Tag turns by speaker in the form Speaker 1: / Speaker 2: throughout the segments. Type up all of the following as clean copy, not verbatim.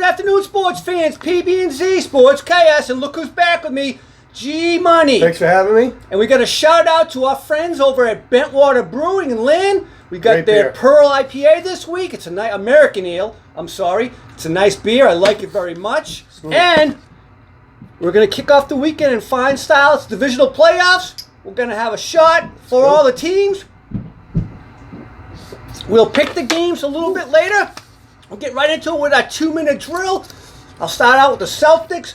Speaker 1: Good afternoon, sports fans. PBnZSportschaos, and look who's back with me, G-Money.
Speaker 2: Thanks for having me.
Speaker 1: And we got a shout out to our friends over at Bentwater Brewing in Lynn. We got
Speaker 2: Great
Speaker 1: their
Speaker 2: beer.
Speaker 1: Pearl IPA this week. It's a nice American ale. I'm sorry. It's a nice beer. I like it very much.
Speaker 2: Smooth.
Speaker 1: And we're going to kick off the weekend in fine style. It's divisional playoffs. We're going to have a shot for all the teams. We'll pick the games a little bit later. We'll get right into it with our 2-minute drill. I'll start out with the Celtics.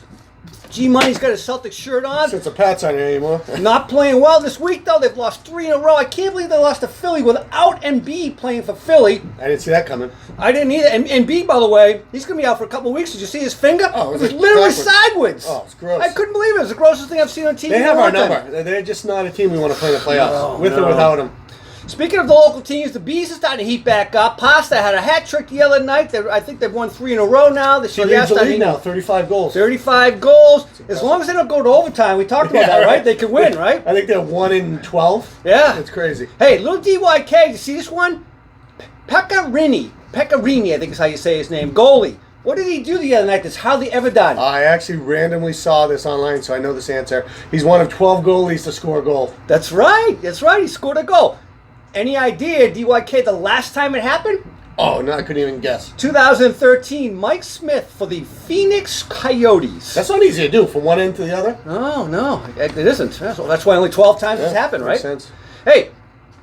Speaker 1: G-Money's got a Celtics shirt on.
Speaker 2: Since the Pat's on here anymore.
Speaker 1: Not playing well this week, though. They've lost 3 in a row. I can't believe they lost to Philly without Embiid playing for Philly.
Speaker 2: I didn't see that coming.
Speaker 1: I didn't either. And Embiid, by the way, he's going to be out for a couple of weeks. Did you see his finger?
Speaker 2: Oh,
Speaker 1: it was literally
Speaker 2: backwards.
Speaker 1: sideways.
Speaker 2: Oh, it's gross.
Speaker 1: I couldn't believe it. It was the grossest thing I've seen on TV.
Speaker 2: They
Speaker 1: in
Speaker 2: have
Speaker 1: a
Speaker 2: our
Speaker 1: long time.
Speaker 2: number. They're just not a team we want to play in the playoffs. With
Speaker 1: No.
Speaker 2: or without them.
Speaker 1: Speaking of the local teams, the Bees are starting to heat back up. Pasta had a hat trick the other night. I think they've won 3 in a row now.
Speaker 2: He leads the league now, 35 goals.
Speaker 1: 35 goals. As long as they don't go to overtime, we talked about that, right? They can win, right?
Speaker 2: I think they're 1 in 12.
Speaker 1: Yeah.
Speaker 2: It's crazy.
Speaker 1: Hey, little DYK, you see this one? Pecorini, I think is how you say his name. Goalie. What did he do the other night that's hardly ever done?
Speaker 2: I actually randomly saw this online, so I know this answer. He's one of 12 goalies to score a goal.
Speaker 1: That's right. That's right. He scored a goal. Any idea, DYK, the last time it happened?
Speaker 2: Oh, no, I couldn't even guess.
Speaker 1: 2013, Mike Smith for the Phoenix Coyotes.
Speaker 2: That's not easy to do, from one end to the other.
Speaker 1: No, it isn't. That's why only 12 times it's happened, right?
Speaker 2: Makes sense.
Speaker 1: Hey,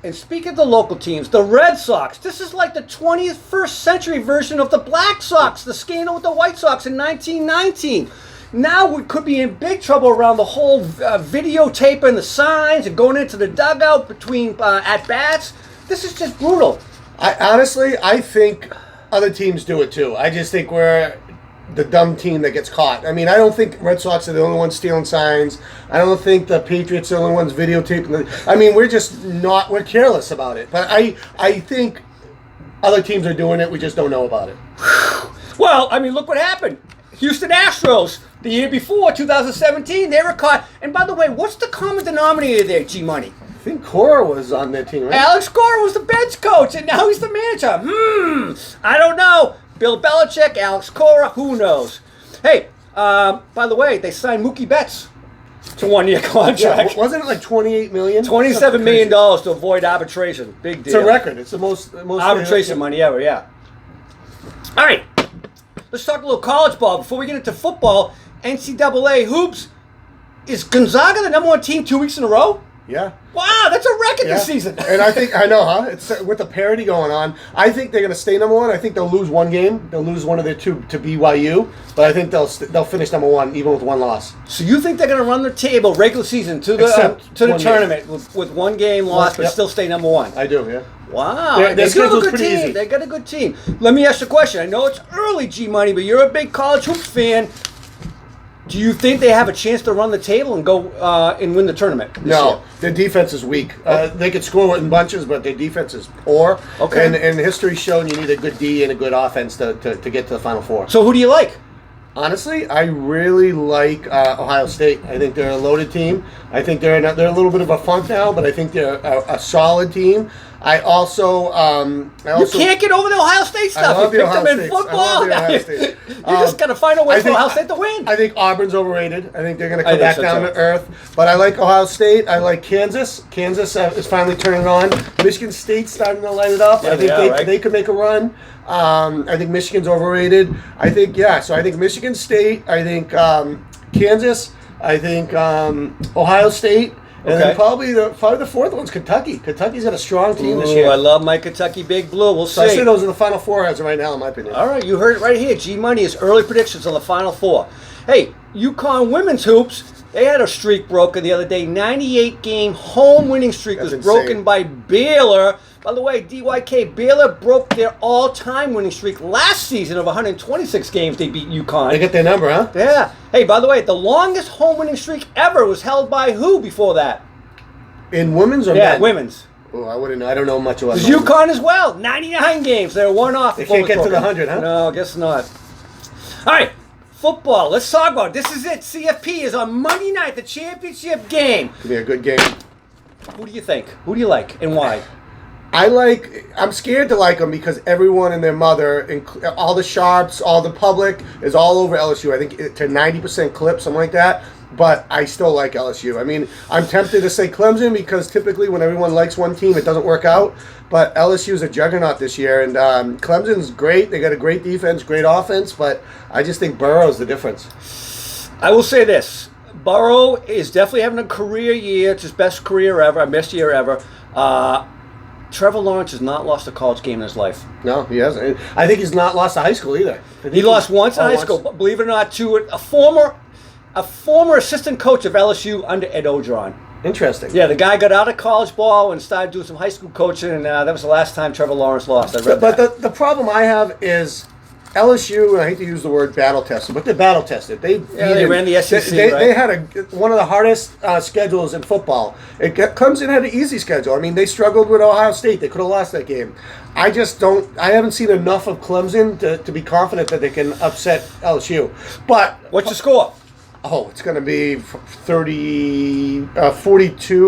Speaker 1: and speaking of the local teams, the Red Sox. This is like the 21st century version of the Black Sox, the scandal with the White Sox in 1919. Now we could be in big trouble around the whole videotape and the signs and going into the dugout between at-bats. This is just brutal.
Speaker 2: I think other teams do it too. I just think we're the dumb team that gets caught. I mean, I don't think Red Sox are the only ones stealing signs. I don't think the Patriots are the only ones videotaping. I mean, we're careless about it. But I think other teams are doing it. We just don't know about it.
Speaker 1: Well, I mean, look what happened. Houston Astros, the year before, 2017, they were caught. And by the way, what's the common denominator there, G-Money?
Speaker 2: I think Cora was on that team, right?
Speaker 1: Alex Cora was the bench coach, and now he's the manager. I don't know. Bill Belichick, Alex Cora, who knows? Hey, by the way, they signed Mookie Betts to 1-year contract.
Speaker 2: Yeah, wasn't it like $28 million?
Speaker 1: $27 million to avoid arbitration. Big deal.
Speaker 2: It's a record. It's the most
Speaker 1: arbitration money ever, yeah. All right. Let's talk a little college ball. Before we get into football, NCAA hoops. Is Gonzaga the number 1 team 2 weeks in a row?
Speaker 2: Yeah.
Speaker 1: Wow, that's a record this season.
Speaker 2: And I know, huh? It's with the parity going on. I think they're going to stay number 1. I think they'll lose 1 game. They'll lose one of their 2 to BYU. But I think they'll finish number 1 even with 1 loss.
Speaker 1: So you think they're going to run the table regular season to the tournament with 1 game loss, but still stay number 1?
Speaker 2: I do, yeah.
Speaker 1: Wow,
Speaker 2: Their
Speaker 1: they got a
Speaker 2: schedule's
Speaker 1: good
Speaker 2: pretty
Speaker 1: team.
Speaker 2: easy.
Speaker 1: They got a good team. Let me ask you a question. I know it's early, G-Money, but you're a big college hoops fan. Do you think they have a chance to run the table and go and win the tournament this
Speaker 2: No,
Speaker 1: year?
Speaker 2: their defense is weak. They could score in bunches, but their defense is poor.
Speaker 1: Okay.
Speaker 2: And history's shown you need a good D and a good offense to get to the Final Four.
Speaker 1: So who do you like?
Speaker 2: Honestly, I really like Ohio State. I think they're a loaded team. I think they're a little bit of a funk now, but I think they're a solid team. I also
Speaker 1: You can't get over the Ohio State stuff.
Speaker 2: I love
Speaker 1: You
Speaker 2: the
Speaker 1: picked
Speaker 2: Ohio
Speaker 1: them in
Speaker 2: State.
Speaker 1: football.
Speaker 2: I love the Ohio State.
Speaker 1: You just got to find a way for Ohio State to win.
Speaker 2: I think Auburn's overrated. I think they're going to
Speaker 1: I
Speaker 2: come
Speaker 1: think
Speaker 2: back
Speaker 1: so,
Speaker 2: down
Speaker 1: too.
Speaker 2: to earth. But I like Ohio State. I like Kansas. Kansas is finally turning on. Michigan State's starting to light it up.
Speaker 1: Yeah,
Speaker 2: I think
Speaker 1: right?
Speaker 2: they could make a run. I think Michigan's overrated. I think so I think Michigan State. I think Kansas. I think Ohio State. And then probably the 4th one's Kentucky. Kentucky's got a strong team this year.
Speaker 1: I love my Kentucky Big Blue. We'll see.
Speaker 2: So I say those are the Final 4 as of right now, in my opinion.
Speaker 1: All right, you heard it right here. G-Money is early predictions on the Final 4. Hey, Uconn women's hoops, they had a streak broken the other day. 98-game home winning streak was broken by Baylor. By the way, DYK, Baylor broke their all-time winning streak last season of 126 games. They beat UConn.
Speaker 2: They get their number, huh?
Speaker 1: Yeah. Hey, by the way, the longest home winning streak ever was held by who before that?
Speaker 2: In women's or
Speaker 1: Yeah,
Speaker 2: men?
Speaker 1: women's.
Speaker 2: Oh, I wouldn't know. I don't know much about
Speaker 1: It was UConn as well. 99 games. They were 1 off.
Speaker 2: They
Speaker 1: before
Speaker 2: can't
Speaker 1: it was
Speaker 2: get to the
Speaker 1: broken.
Speaker 2: 100, huh?
Speaker 1: No, I guess not. All right. Football. Let's talk about it. This is it. CFP is on Monday night, the championship game.
Speaker 2: Could be a good game.
Speaker 1: Who do you think? Who do you like and why?
Speaker 2: I'm scared to like them because everyone and their mother, all the sharps, all the public is all over LSU. I think to 90% clip, something like that. But I still like LSU. I mean, I'm tempted to say Clemson because typically when everyone likes one team, it doesn't work out. But LSU is a juggernaut this year, and Clemson's great. They got a great defense, great offense, but I just think Burrow's the difference.
Speaker 1: I will say this. Burrow is definitely having a career year. It's his best career ever, best year ever. Trevor Lawrence has not lost a college game in his life.
Speaker 2: No, he hasn't. I think he's not lost a high school either.
Speaker 1: He lost once in high school, believe it or not, to a former assistant coach of LSU under Ed Orgeron.
Speaker 2: Interesting.
Speaker 1: Yeah, the guy got out of college ball and started doing some high school coaching, and that was the last time Trevor Lawrence lost.
Speaker 2: But the problem I have is LSU, and I hate to use the word battle tested, but they're battle tested. They
Speaker 1: ran the SEC.
Speaker 2: They had one of the hardest schedules in football. Clemson had an easy schedule. I mean, they struggled with Ohio State. They could have lost that game. I haven't seen enough of Clemson to be confident that they can upset LSU. But
Speaker 1: what's the score?
Speaker 2: Oh, it's going to be 42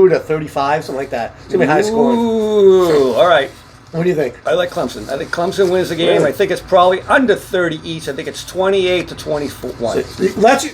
Speaker 2: to 35, something like that. It's going to be high scoring.
Speaker 1: Ooh, all right.
Speaker 2: What do you think?
Speaker 1: I like Clemson. I think Clemson wins the game.
Speaker 2: Really?
Speaker 1: I think it's probably under 30 each. I think it's 28 to 21.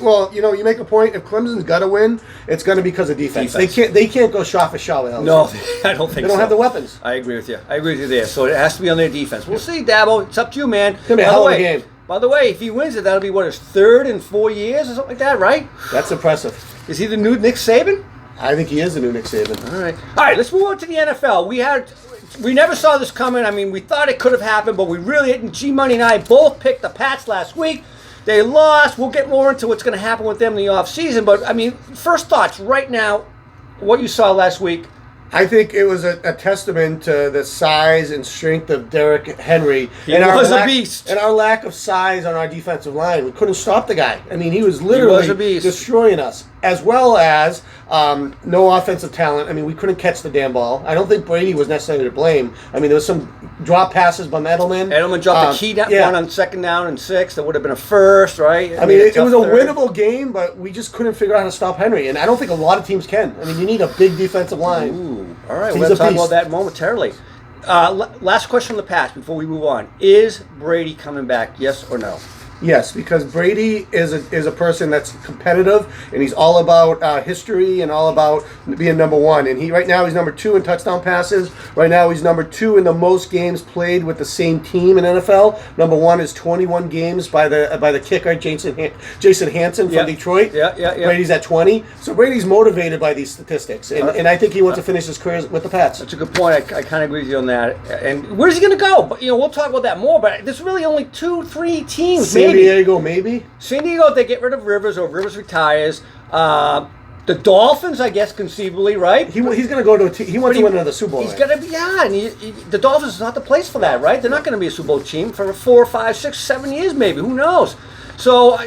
Speaker 2: Well, you make a point. If Clemson's got to win, it's going to be because of defense. They can't go shot for shot with LSU.
Speaker 1: No, I don't think so.
Speaker 2: They don't have the weapons.
Speaker 1: I agree with you. there. So it has to be on their defense. We'll see, Dabo. It's up to you, man.
Speaker 2: It's going to be a hell of a game.
Speaker 1: By the way, if he wins it, that'll be his third in 4 years or something like that, right?
Speaker 2: That's impressive.
Speaker 1: Is he the new Nick Saban?
Speaker 2: I think he is the new Nick Saban.
Speaker 1: All right. Let's move on to the NFL. We never saw this coming. I mean, we thought it could have happened, but we really didn't. G-Money and I both picked the Pats last week. They lost. We'll get more into what's going to happen with them in the offseason. But, I mean, first thoughts right now, what you saw last week.
Speaker 2: I think it was a testament to the size and strength of Derrick Henry.
Speaker 1: He was a beast.
Speaker 2: And our lack of size on our defensive line. We couldn't stop the guy. I mean, he was literally destroying us. As well as no offensive talent. I mean, we couldn't catch the damn ball. I don't think Brady was necessarily to blame. I mean, there was some drop passes by Edelman.
Speaker 1: Edelman dropped the key down, one on 2nd down and 6. That would have been a first, right?
Speaker 2: I mean, it was a winnable game, but we just couldn't figure out how to stop Henry. And I don't think a lot of teams can. I mean, you need a big defensive line.
Speaker 1: Ooh, all right. We're going to talk about that momentarily. Last question on the Pats before we move on. Is Brady coming back, yes or no?
Speaker 2: Yes, because Brady is a person that's competitive, and he's all about history and all about being number one. And right now he's number 2 in touchdown passes. Right now he's number 2 in the most games played with the same team in NFL. Number 1 is 21 games by the kicker Jason Hansen from Detroit.
Speaker 1: Yeah.
Speaker 2: Brady's at 20. So Brady's motivated by these statistics, and I think he wants to finish his career with the Pats.
Speaker 1: That's a good point. I kind of agree with you on that. And where's he going to go? But we'll talk about that more. But there's really only 2-3 teams.
Speaker 2: San Diego, maybe.
Speaker 1: San Diego, if they get rid of Rivers or Rivers retires. The Dolphins, I guess, conceivably, right?
Speaker 2: He's going to go to a team. He wants to win another Super Bowl.
Speaker 1: He's going to be, and the Dolphins is not the place for that, right? They're not going to be a Super Bowl team for 4, 5, 6, 7 years, maybe. Who knows? So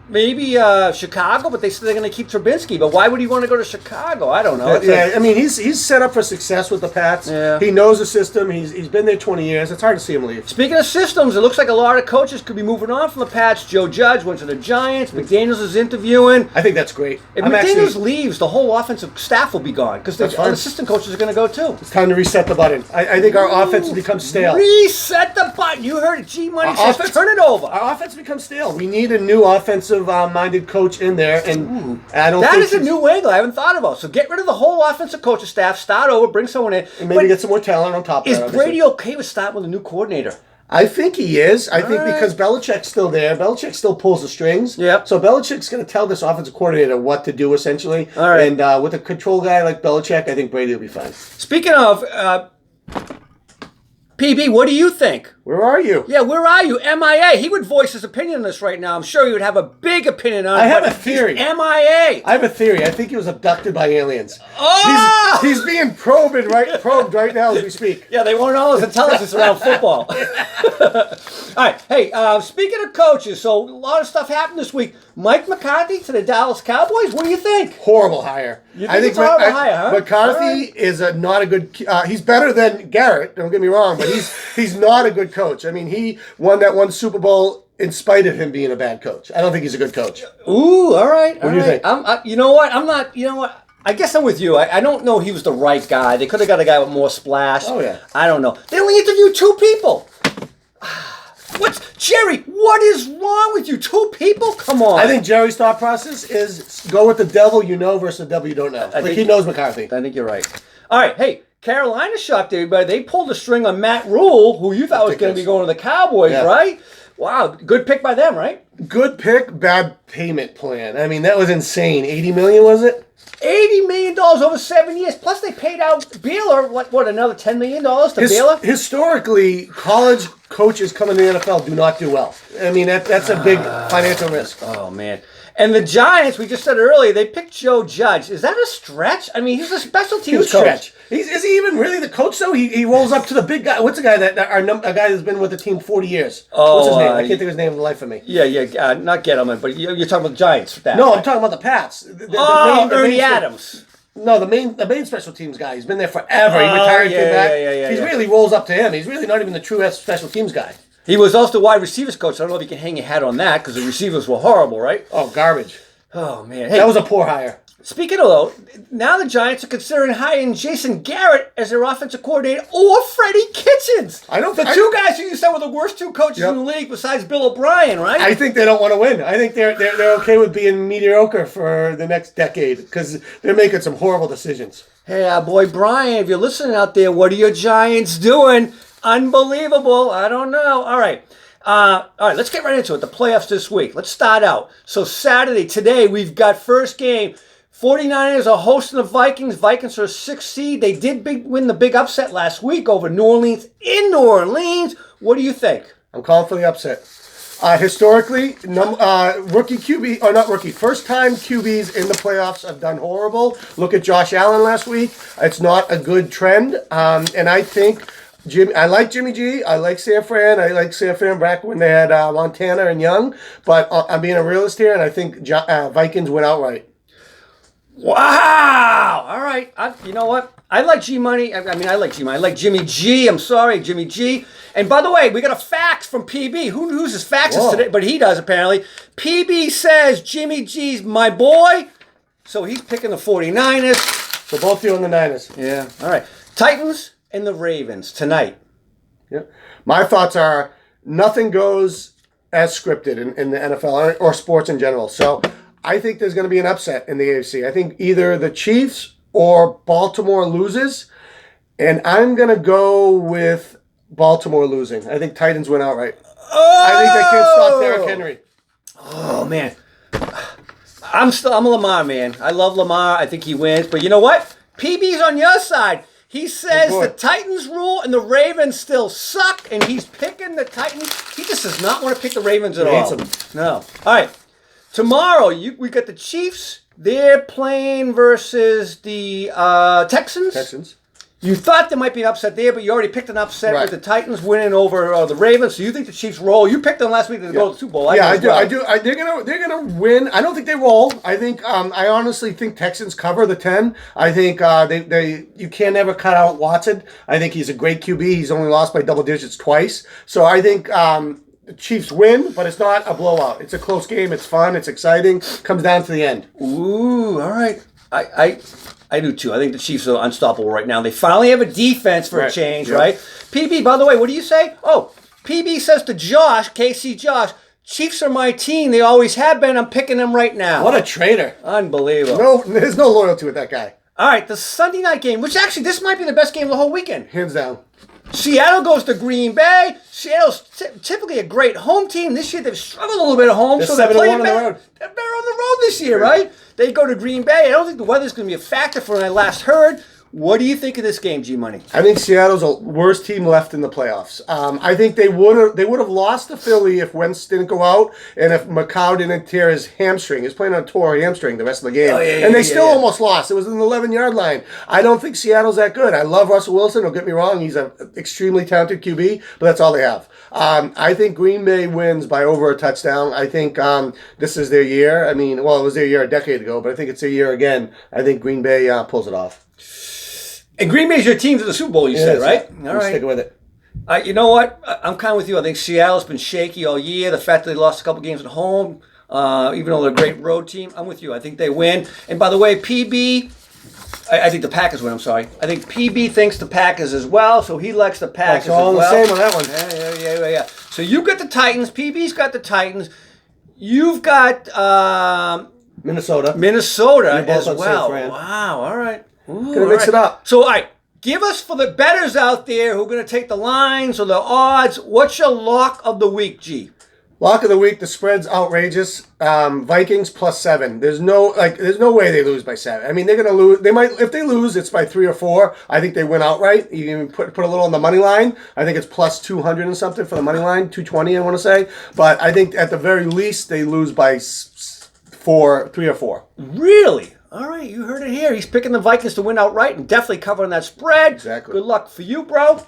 Speaker 1: maybe Chicago, but they said they're going to keep Trubinsky. But why would he want to go to Chicago? I don't know.
Speaker 2: I mean, he's set up for success with the Pats.
Speaker 1: Yeah.
Speaker 2: He knows the system. He's been there 20 years. It's hard to see him leave.
Speaker 1: Speaking of systems, it looks like a lot of coaches could be moving on from the Pats. Joe Judge went to the Giants. McDaniels is interviewing.
Speaker 2: I think that's great.
Speaker 1: If McDaniels leaves, the whole offensive staff will be gone because the assistant coaches are going to go too.
Speaker 2: It's time to reset the button. I think our offense has become stale.
Speaker 1: Reset the button. You heard it. G-Money says turn it over.
Speaker 2: Our offense becomes stale. We need a new offensive minded coach in there, and I don't.
Speaker 1: That is a new angle I haven't thought about. So get rid of the whole offensive coaching staff, start over, bring someone in,
Speaker 2: and maybe get some more talent on top.
Speaker 1: Is Brady okay with starting with a new coordinator?
Speaker 2: I think he is. I think because Belichick's still there. Belichick still pulls the strings.
Speaker 1: Yep.
Speaker 2: So Belichick's going to tell this offensive coordinator what to do, essentially.
Speaker 1: All right.
Speaker 2: And with a control guy like Belichick, I think Brady will be fine.
Speaker 1: Speaking of PB, what do you think?
Speaker 2: Where are you?
Speaker 1: Yeah, where are you? MIA. He would voice his opinion on this right now. I'm sure he would have a big opinion on it.
Speaker 2: I have a theory.
Speaker 1: MIA.
Speaker 2: I have a theory. I think he was abducted by aliens.
Speaker 1: Oh!
Speaker 2: He's being probed right now as we speak.
Speaker 1: Yeah, they want all this intelligence around football. All right. Hey, speaking of coaches, so a lot of stuff happened this week. Mike McCarthy to the Dallas Cowboys. What do you think?
Speaker 2: Horrible hire.
Speaker 1: You think it's a horrible hire, huh?
Speaker 2: McCarthy is not a good. He's better than Garrett. Don't get me wrong, but he's not a good coach. I mean, he won that one Super Bowl in spite of him being a bad coach. I don't think he's a good coach.
Speaker 1: Ooh, all right.
Speaker 2: What do you think?
Speaker 1: You know what? I'm not. You know what? I guess I'm with you. I don't know he was the right guy. They could have got a guy with more splash.
Speaker 2: Oh, yeah.
Speaker 1: I don't know. They only interviewed 2 people. Jerry, what is wrong with you? 2 people? Come on.
Speaker 2: I think Jerry's thought process is go with the devil you know versus the devil you don't know. He knows McCarthy.
Speaker 1: I think you're right. All right, hey, Carolina shocked everybody. They pulled a string on Matt Rule, who you thought was going to be going to the Cowboys, right? Wow, good pick by them, right?
Speaker 2: Good pick, bad payment plan. I mean, that was insane. $80 million, was it?
Speaker 1: $80 million over 7 years. Plus, they paid out Baylor, what another $10 million to Baylor?
Speaker 2: Historically, college coaches coming to the NFL do not do well. I mean, that's a big financial risk.
Speaker 1: Oh, man. And the Giants, we just said earlier, they picked Joe Judge. Is that a stretch? I mean, he's a special teams coach.
Speaker 2: Stretch. Is he even really the coach, though? He rolls up to the big guy. What's the guy a guy that's been with the team 40 years? What's his name? I can't think of his name for the life of me.
Speaker 1: Yeah, not Gettleman, but you're talking about the Giants.
Speaker 2: No, I'm talking about the Pats.
Speaker 1: Ernie Adams.
Speaker 2: No, the main special teams guy. He's been there forever. He retired, came back. He really rolls up to him. He's really not even the true special teams guy.
Speaker 1: He was also the wide receivers coach. I don't know if you can hang your hat on that because the receivers were horrible, right?
Speaker 2: Oh, garbage.
Speaker 1: Oh, man. Hey,
Speaker 2: that was a poor hire.
Speaker 1: Speaking of, though, now the Giants are considering hiring Jason Garrett as their offensive coordinator or Freddie Kitchens. The 2 guys who you said were the worst 2 coaches in the league besides Bill O'Brien, right?
Speaker 2: I think they don't want to win. I think they're okay with being mediocre for the next decade because they're making some horrible decisions.
Speaker 1: Hey, boy, Brian, if you're listening out there, what are your Giants doing? Unbelievable. I don't know. All right, let's get right into it. The playoffs this week. Let's start out. So Saturday, today, we've got first game. 49ers are hosting the Vikings. Vikings are a 6th seed. They did win the big upset last week over New Orleans in New Orleans. What do you think?
Speaker 2: I'm calling for the upset. Historically, rookie QB, or not rookie, first-time QBs in the playoffs have done horrible. Look at Josh Allen last week. It's not a good trend. And I think I like Jimmy G. I like San Fran. I like San Fran back when they had Montana and Young. But I'm being a realist here, and I think Vikings win outright.
Speaker 1: Wow! All right. You know what? I like G-Money. I like G-Money. I like Jimmy G. I'm sorry, Jimmy G. And by the way, we got a fax from PB. Who uses faxes today? But he does, apparently. PB says Jimmy G's my boy. So he's picking the 49ers.
Speaker 2: So both you and the Niners.
Speaker 1: Yeah. All right. Titans and the Ravens tonight.
Speaker 2: Yeah. My thoughts are nothing goes as scripted in the NFL or sports in general. So I think there's going to be an upset in the AFC. I think either the Chiefs or Baltimore loses, and I'm going to go with Baltimore losing. I think Titans win outright. I think they can't stop Derrick Henry.
Speaker 1: Oh, man. I'm a Lamar man. I love Lamar. I think he wins. But you know what? PB's on your side. He says the Titans rule and the Ravens still suck, and he's picking the Titans. He just does not want to pick the Ravens at all. No. All right. Tomorrow, we got the Chiefs. They're playing versus the Texans. You thought there might be an upset there, but you already picked an upset with the Titans winning over the Ravens. So you think the Chiefs roll? You picked them last week to go to the Super Bowl.
Speaker 2: I do. They're gonna win. I don't think they roll. I think I honestly think Texans cover the 10. I think you can never cut out Watson. I think he's a great QB. He's only lost by double digits twice. So I think the Chiefs win, but it's not a blowout. It's a close game. It's fun. It's exciting. Comes down to the end.
Speaker 1: Ooh, all right. I do too. I think the Chiefs are unstoppable right now. They finally have a defense for a change, right? PB, by the way, what do you say? Oh, PB says to Josh, KC Josh, Chiefs are my team. They always have been. I'm picking them right now.
Speaker 2: What a traitor.
Speaker 1: Unbelievable.
Speaker 2: No, there's no loyalty with that guy.
Speaker 1: All right, the Sunday night game, which actually this might be the best game of the whole weekend.
Speaker 2: Hands down.
Speaker 1: Seattle goes to Green Bay. Seattle's typically a great home team. This year they've struggled a little bit at home.
Speaker 2: They're
Speaker 1: so they're
Speaker 2: 7-1 on the road.
Speaker 1: They're better on the road this year, right? They go to Green Bay. I don't think the weather's going to be a factor for when I last heard. What do you think of this game, G-Money?
Speaker 2: I think Seattle's the worst team left in the playoffs. I think they would have lost to Philly if Wentz didn't go out and if Macau didn't tear his hamstring. He's playing on a torn hamstring the rest of the game. And they still almost lost. It was an 11-yard line. I don't think Seattle's that good. I love Russell Wilson. Don't get me wrong. He's an extremely talented QB, but that's all they have. I think Green Bay wins by over a touchdown. I think this is their year. I mean, well, it was their year a decade ago, but I think it's their year again. I think Green Bay pulls it off.
Speaker 1: And Green Bay's your team to the Super Bowl, you said, right?
Speaker 2: All right. Sticking with it.
Speaker 1: You know what? I'm kind of with you. I think Seattle's been shaky all year. The fact that they lost a couple games at home, even though they're a great road team, I'm with you. I think they win. And by the way, PB, I think the Packers win. I'm sorry. I think PB thinks the Packers as well, so he likes the Packers
Speaker 2: That's all
Speaker 1: as
Speaker 2: the
Speaker 1: well.
Speaker 2: same on that one.
Speaker 1: Yeah. So you got the Titans. PB's got the Titans. You've got
Speaker 2: Minnesota.
Speaker 1: Minnesota
Speaker 2: both
Speaker 1: as
Speaker 2: on
Speaker 1: well.
Speaker 2: San Fran.
Speaker 1: Wow. All right. Ooh,
Speaker 2: Gonna mix it up.
Speaker 1: So, all right. Give us, for the bettors out there who are going to take the lines or the odds, what's your lock of the week, G?
Speaker 2: Lock of the week, the spread's outrageous. Vikings +7. There's no way they lose by 7. I mean, they're gonna lose. They might, if they lose, it's by 3 or 4. I think they win outright. You can put a little on the money line. I think it's +200 and something for the money line, 220 I want to say. But I think at the very least they lose by 3 or 4.
Speaker 1: Really? All right, you heard it here. He's picking the Vikings to win outright and definitely covering that spread.
Speaker 2: Exactly.
Speaker 1: Good luck for you, bro.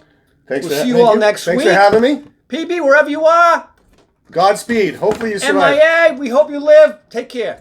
Speaker 2: Thanks.
Speaker 1: We'll see you all next week.
Speaker 2: Thanks for having me.
Speaker 1: PB, wherever you are.
Speaker 2: Godspeed. Hopefully you survive.
Speaker 1: MIA, we hope you live. Take care.